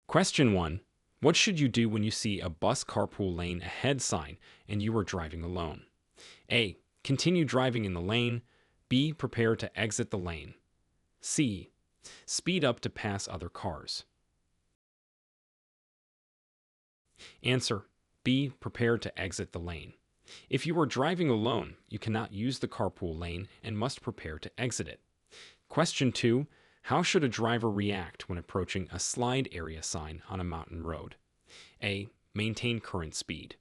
Question 1. What should you do when you see a bus carpool lane ahead sign and you are driving alone? A. Continue driving in the lane. B. Prepare to exit the lane. C. Speed up to pass other cars. Answer. B. Prepare to exit the lane. If you are driving alone, you cannot use the carpool lane and must prepare to exit it. Question 2. How should a driver react when approaching a slide area sign on a mountain road? A. Maintain current speed.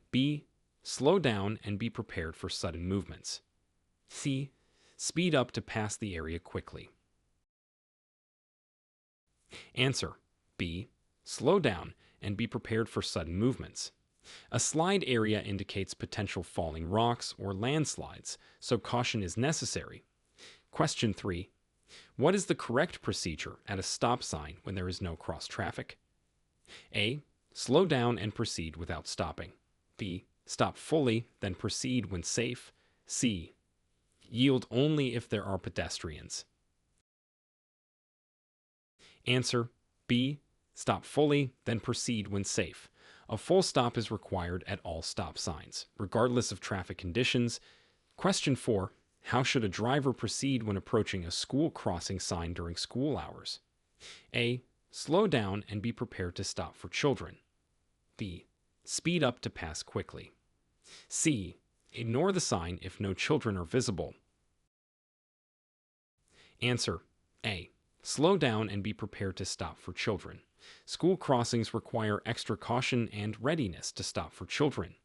B. Slow down and be prepared for sudden movements. C. Speed up to pass the area quickly. Answer. B. Slow down and be prepared for sudden movements. A slide area indicates potential falling rocks or landslides, so caution is necessary. Question 3. What is the correct procedure at a stop sign when there is no cross traffic? A. Slow down and proceed without stopping. B. Stop fully, then proceed when safe. C. Yield only if there are pedestrians. Answer. B. Stop fully, then proceed when safe. A full stop is required at all stop signs, regardless of traffic conditions. Question 4. How should a driver proceed when approaching a school crossing sign during school hours? A. Slow down and be prepared to stop for children. B. Speed up to pass quickly. C. Ignore the sign if no children are visible. Answer. A. Slow down and be prepared to stop for children. School crossings require extra caution and readiness to stop for children.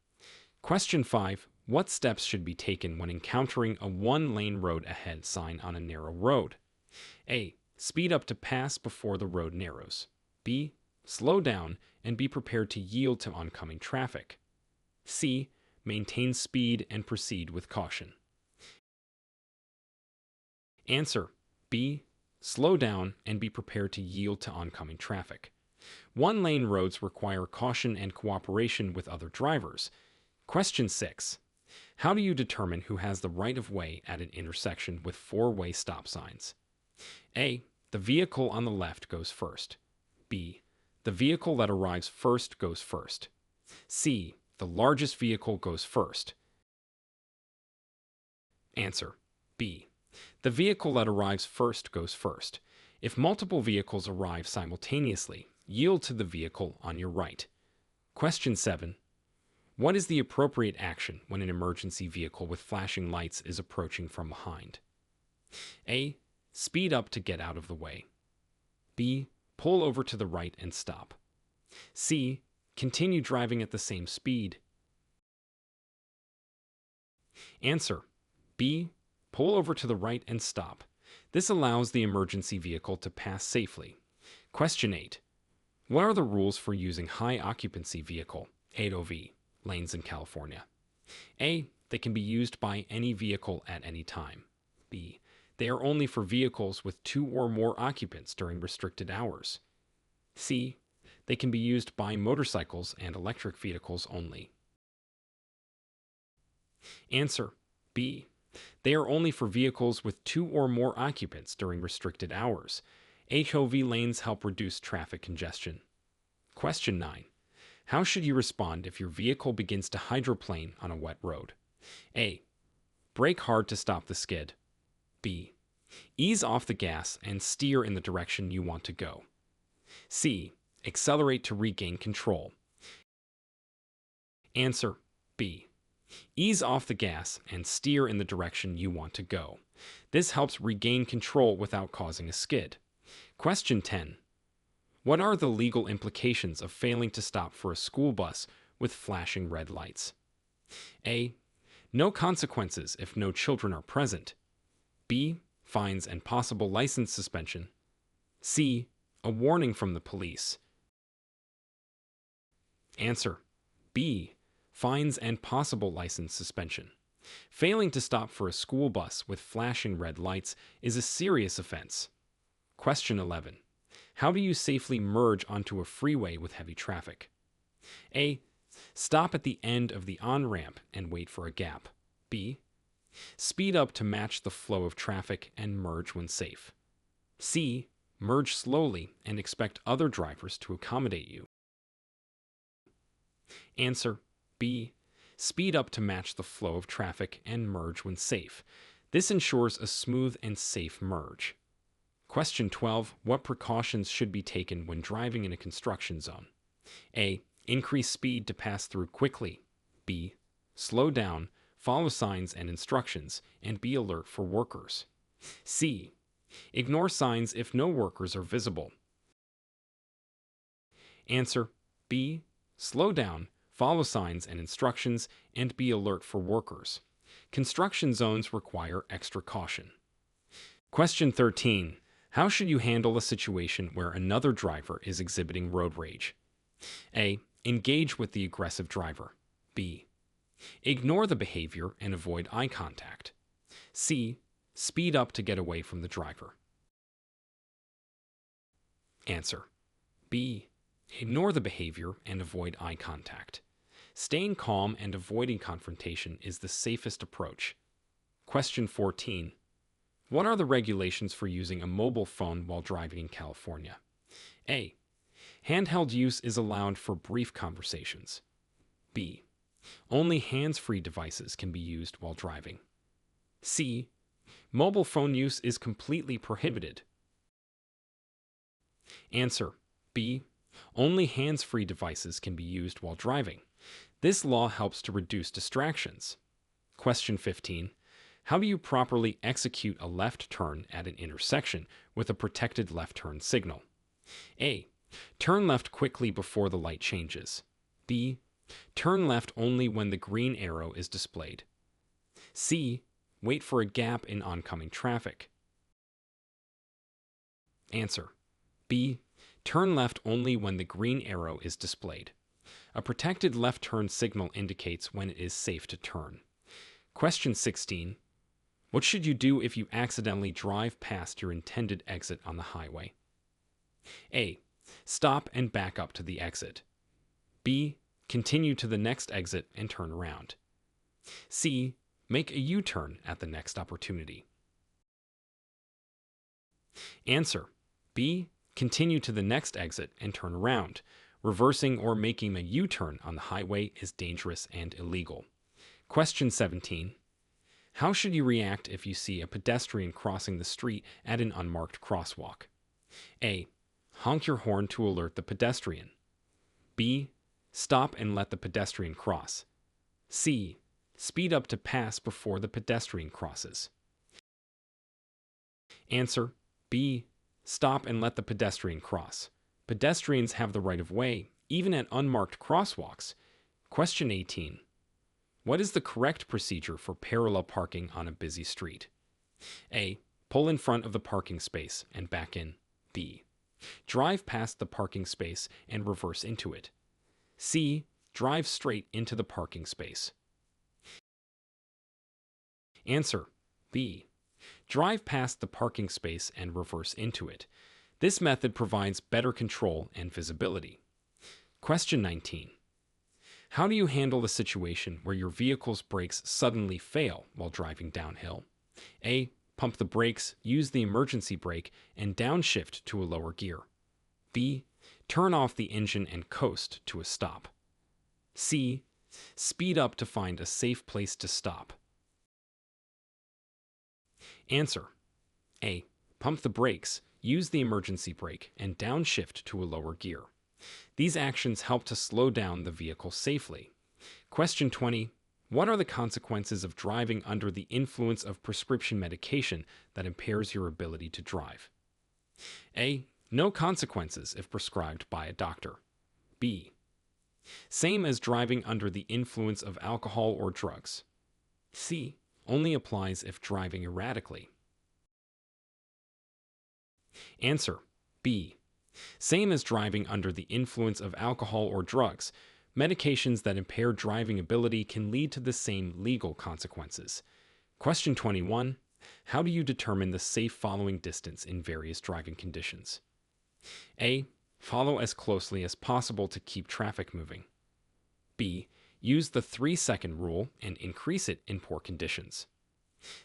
Question 5. What steps should be taken when encountering a one-lane road ahead sign on a narrow road? A. Speed up to pass before the road narrows. B. Slow down and be prepared to yield to oncoming traffic. C. Maintain speed and proceed with caution. Answer. B. Slow down and be prepared to yield to oncoming traffic. One-lane roads require caution and cooperation with other drivers. Question 6. How do you determine who has the right of way at an intersection with four-way stop signs? A. The vehicle on the left goes first. B. The vehicle that arrives first goes first. C. The largest vehicle goes first. Answer. B. The vehicle that arrives first goes first. If multiple vehicles arrive simultaneously, yield to the vehicle on your right. Question 7. What is the appropriate action when an emergency vehicle with flashing lights is approaching from behind? A. Speed up to get out of the way. B. Pull over to the right and stop. C. Continue driving at the same speed. Answer. B. Pull over to the right and stop. This allows the emergency vehicle to pass safely. Question 8. What are the rules for using high-occupancy vehicle, HOV, lanes in California? A. They can be used by any vehicle at any time. B. They are only for vehicles with 2 or more occupants during restricted hours. C. They can be used by motorcycles and electric vehicles only. Answer. B. They are only for vehicles with 2 or more occupants during restricted hours. HOV lanes help reduce traffic congestion. Question 9. How should you respond if your vehicle begins to hydroplane on a wet road? A. Brake hard to stop the skid. B. Ease off the gas and steer in the direction you want to go. C. Accelerate to regain control. Answer. B. Ease off the gas and steer in the direction you want to go. This helps regain control without causing a skid. Question 10. What are the legal implications of failing to stop for a school bus with flashing red lights? A. No consequences if no children are present. B. Fines and possible license suspension. C. A warning from the police. Answer. B. Fines and possible license suspension. Failing to stop for a school bus with flashing red lights is a serious offense. Question 11. How do you safely merge onto a freeway with heavy traffic? A. Stop at the end of the on-ramp and wait for a gap. B. Speed up to match the flow of traffic and merge when safe. C. Merge slowly and expect other drivers to accommodate you. Answer B. Speed up to match the flow of traffic and merge when safe. This ensures a smooth and safe merge. Question 12. What precautions should be taken when driving in a construction zone? A. Increase speed to pass through quickly. B. Slow down, follow signs and instructions, and be alert for workers. C. Ignore signs if no workers are visible. Answer B. Slow down, follow signs and instructions, and be alert for workers. Construction zones require extra caution. Question 13. How should you handle a situation where another driver is exhibiting road rage? A. Engage with the aggressive driver. B. Ignore the behavior and avoid eye contact. C. Speed up to get away from the driver. Answer B. Ignore the behavior and avoid eye contact. Staying calm and avoiding confrontation is the safest approach. Question 14. What are the regulations for using a mobile phone while driving in California? A. Handheld use is allowed for brief conversations. B. Only hands-free devices can be used while driving. C. Mobile phone use is completely prohibited. Answer B. Only hands-free devices can be used while driving. This law helps to reduce distractions. Question 15. How do you properly execute a left turn at an intersection with a protected left turn signal? A. Turn left quickly before the light changes. B. Turn left only when the green arrow is displayed. C. Wait for a gap in oncoming traffic. Answer B. Turn left only when the green arrow is displayed. A protected left turn signal indicates when it is safe to turn. Question 16. What should you do if you accidentally drive past your intended exit on the highway? A. Stop and back up to the exit. B. Continue to the next exit and turn around. C. Make a U-turn at the next opportunity. Answer B. Continue to the next exit and turn around. Reversing or making a U-turn on the highway is dangerous and illegal. Question 17. How should you react if you see a pedestrian crossing the street at an unmarked crosswalk? A. Honk your horn to alert the pedestrian. B. Stop and let the pedestrian cross. C. Speed up to pass before the pedestrian crosses. Answer B. Stop and let the pedestrian cross. Pedestrians have the right of way, even at unmarked crosswalks. Question 18. What is the correct procedure for parallel parking on a busy street? A. Pull in front of the parking space and back in. B. Drive past the parking space and reverse into it. C. Drive straight into the parking space. Answer B. Drive past the parking space and reverse into it. This method provides better control and visibility. Question 19. How do you handle a situation where your vehicle's brakes suddenly fail while driving downhill? A. Pump the brakes, use the emergency brake, and downshift to a lower gear. B. Turn off the engine and coast to a stop. C. Speed up to find a safe place to stop. Answer A. Pump the brakes, use the emergency brake, and downshift to a lower gear. These actions help to slow down the vehicle safely. Question 20. What are the consequences of driving under the influence of prescription medication that impairs your ability to drive? A. No consequences if prescribed by a doctor. B. Same as driving under the influence of alcohol or drugs. C. Only applies if driving erratically. Answer B. Same as driving under the influence of alcohol or drugs. Medications that impair driving ability can lead to the same legal consequences. Question 21. How do you determine the safe following distance in various driving conditions? A. Follow as closely as possible to keep traffic moving. B. Use the 3-second rule and increase it in poor conditions.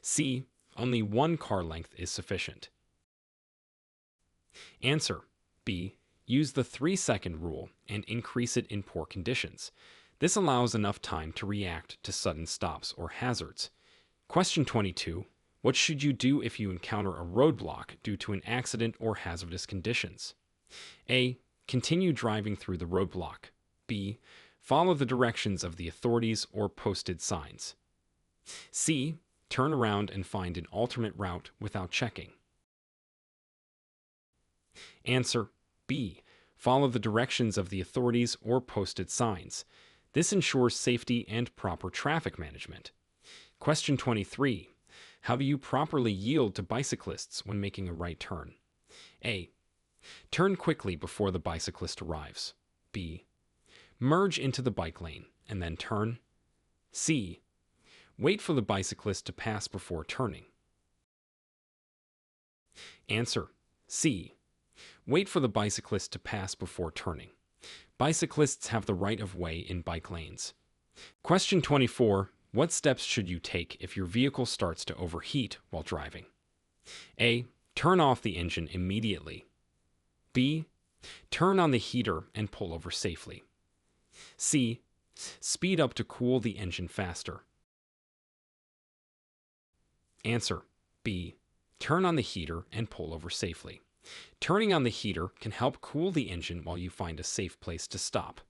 C. Only one car length is sufficient. Answer: B. Use the 3-second rule and increase it in poor conditions. This allows enough time to react to sudden stops or hazards. Question 22. What should you do if you encounter a roadblock due to an accident or hazardous conditions? A. Continue driving through the roadblock. B. Follow the directions of the authorities or posted signs. C. Turn around and find an alternate route without checking. Answer: B. Follow the directions of the authorities or posted signs. This ensures safety and proper traffic management. Question 23. How do you properly yield to bicyclists when making a right turn? A. Turn quickly before the bicyclist arrives. B. Merge into the bike lane and then turn. C. Wait for the bicyclist to pass before turning. Answer: C. Wait for the bicyclist to pass before turning. Bicyclists have the right of way in bike lanes. Question 24. What steps should you take if your vehicle starts to overheat while driving? A. Turn off the engine immediately. B. Turn on the heater and pull over safely. C. Speed up to cool the engine faster. Answer: B. Turn on the heater and pull over safely. Turning on the heater can help cool the engine while you find a safe place to stop.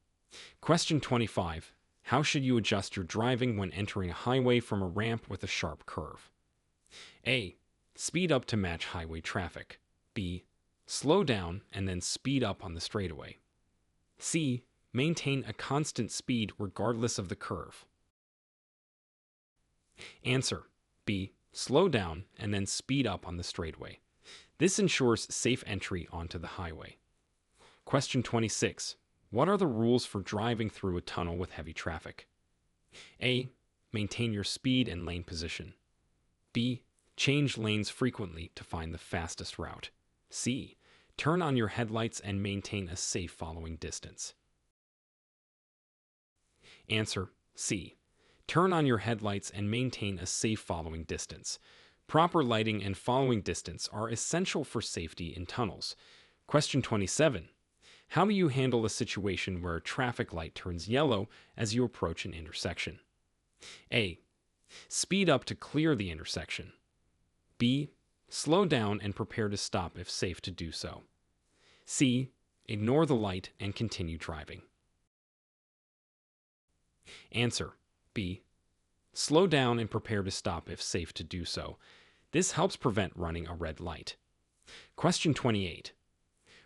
Question 25. How should you adjust your driving when entering a highway from a ramp with a sharp curve? A. Speed up to match highway traffic. B. Slow down and then speed up on the straightaway. C. Maintain a constant speed regardless of the curve. Answer: B. Slow down and then speed up on the straightaway. This ensures safe entry onto the highway. Question 26. What are the rules for driving through a tunnel with heavy traffic? A. Maintain your speed and lane position. B. Change lanes frequently to find the fastest route. C. Turn on your headlights and maintain a safe following distance. Answer: C. Turn on your headlights and maintain a safe following distance. Proper lighting and following distance are essential for safety in tunnels. Question 27. How do you handle a situation where a traffic light turns yellow as you approach an intersection? A. Speed up to clear the intersection. B. Slow down and prepare to stop if safe to do so. C. Ignore the light and continue driving. Answer: B. Slow down and prepare to stop if safe to do so. This helps prevent running a red light. Question 28.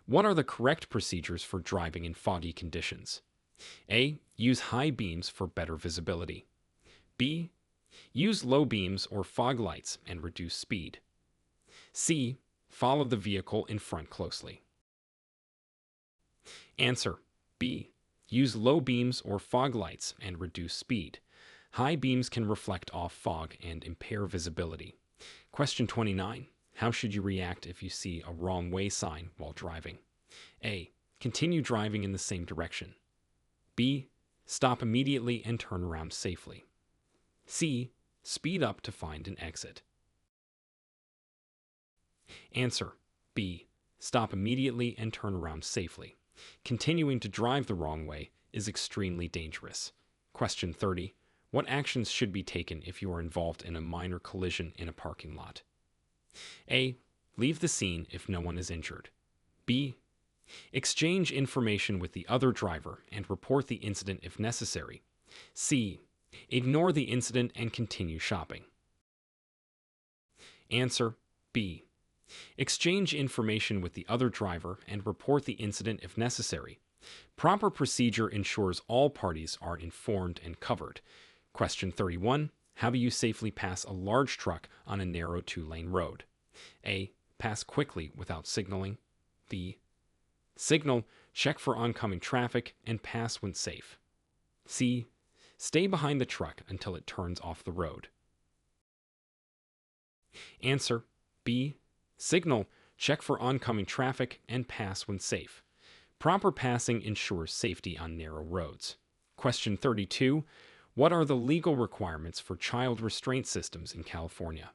What are the correct procedures for driving in foggy conditions? A. Use high beams for better visibility. B. Use low beams or fog lights and reduce speed. C. Follow the vehicle in front closely. Answer: B. Use low beams or fog lights and reduce speed. High beams can reflect off fog and impair visibility. Question 29. How should you react if you see a wrong way sign while driving? A. Continue driving in the same direction. B. Stop immediately and turn around safely. C. Speed up to find an exit. Answer: B. Stop immediately and turn around safely. Continuing to drive the wrong way is extremely dangerous. Question 30. What actions should be taken if you are involved in a minor collision in a parking lot? A. Leave the scene if no one is injured. B. Exchange information with the other driver and report the incident if necessary. C. Ignore the incident and continue shopping. Answer: B. Exchange information with the other driver and report the incident if necessary. Proper procedure ensures all parties are informed and covered. Question 31. How do you safely pass a large truck on a narrow 2-lane road? A. Pass quickly without signaling. B. Signal, check for oncoming traffic, and pass when safe. C. Stay behind the truck until it turns off the road. Answer: B. Signal, check for oncoming traffic, and pass when safe. Proper passing ensures safety on narrow roads. Question 32. What are the legal requirements for child restraint systems in California?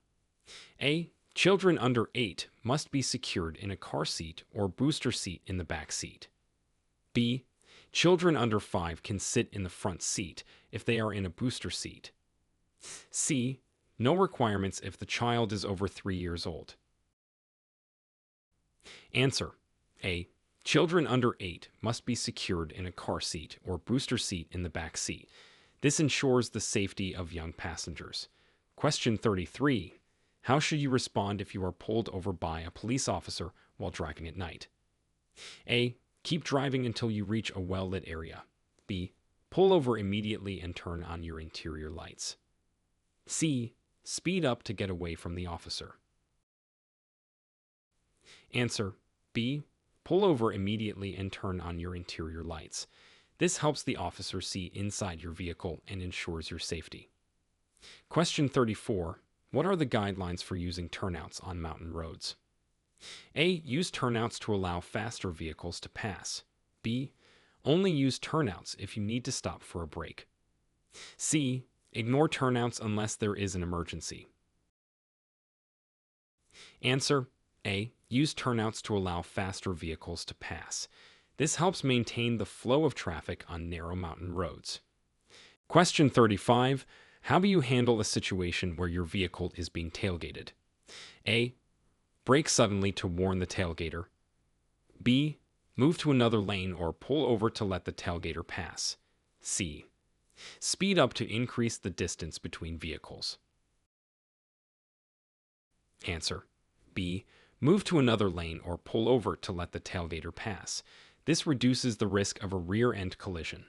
A. Children under 8 must be secured in a car seat or booster seat in the back seat. B. Children under 5 can sit in the front seat if they are in a booster seat. C. No requirements if the child is over 3 years old. Answer: A. Children under 8 must be secured in a car seat or booster seat in the back seat. This ensures the safety of young passengers. Question 33. How should you respond if you are pulled over by a police officer while driving at night? A. Keep driving until you reach a well-lit area. B. Pull over immediately and turn on your interior lights. C. Speed up to get away from the officer. Answer: B. Pull over immediately and turn on your interior lights. This helps the officer see inside your vehicle and ensures your safety. Question 34. What are the guidelines for using turnouts on mountain roads? A. Use turnouts to allow faster vehicles to pass. B. Only use turnouts if you need to stop for a break. C. Ignore turnouts unless there is an emergency. Answer: A. Use turnouts to allow faster vehicles to pass. This helps maintain the flow of traffic on narrow mountain roads. Question 35. How do you handle a situation where your vehicle is being tailgated? A. Brake suddenly to warn the tailgater. B. Move to another lane or pull over to let the tailgater pass. C. Speed up to increase the distance between vehicles. Answer: B. Move to another lane or pull over to let the tailgater pass. This reduces the risk of a rear-end collision.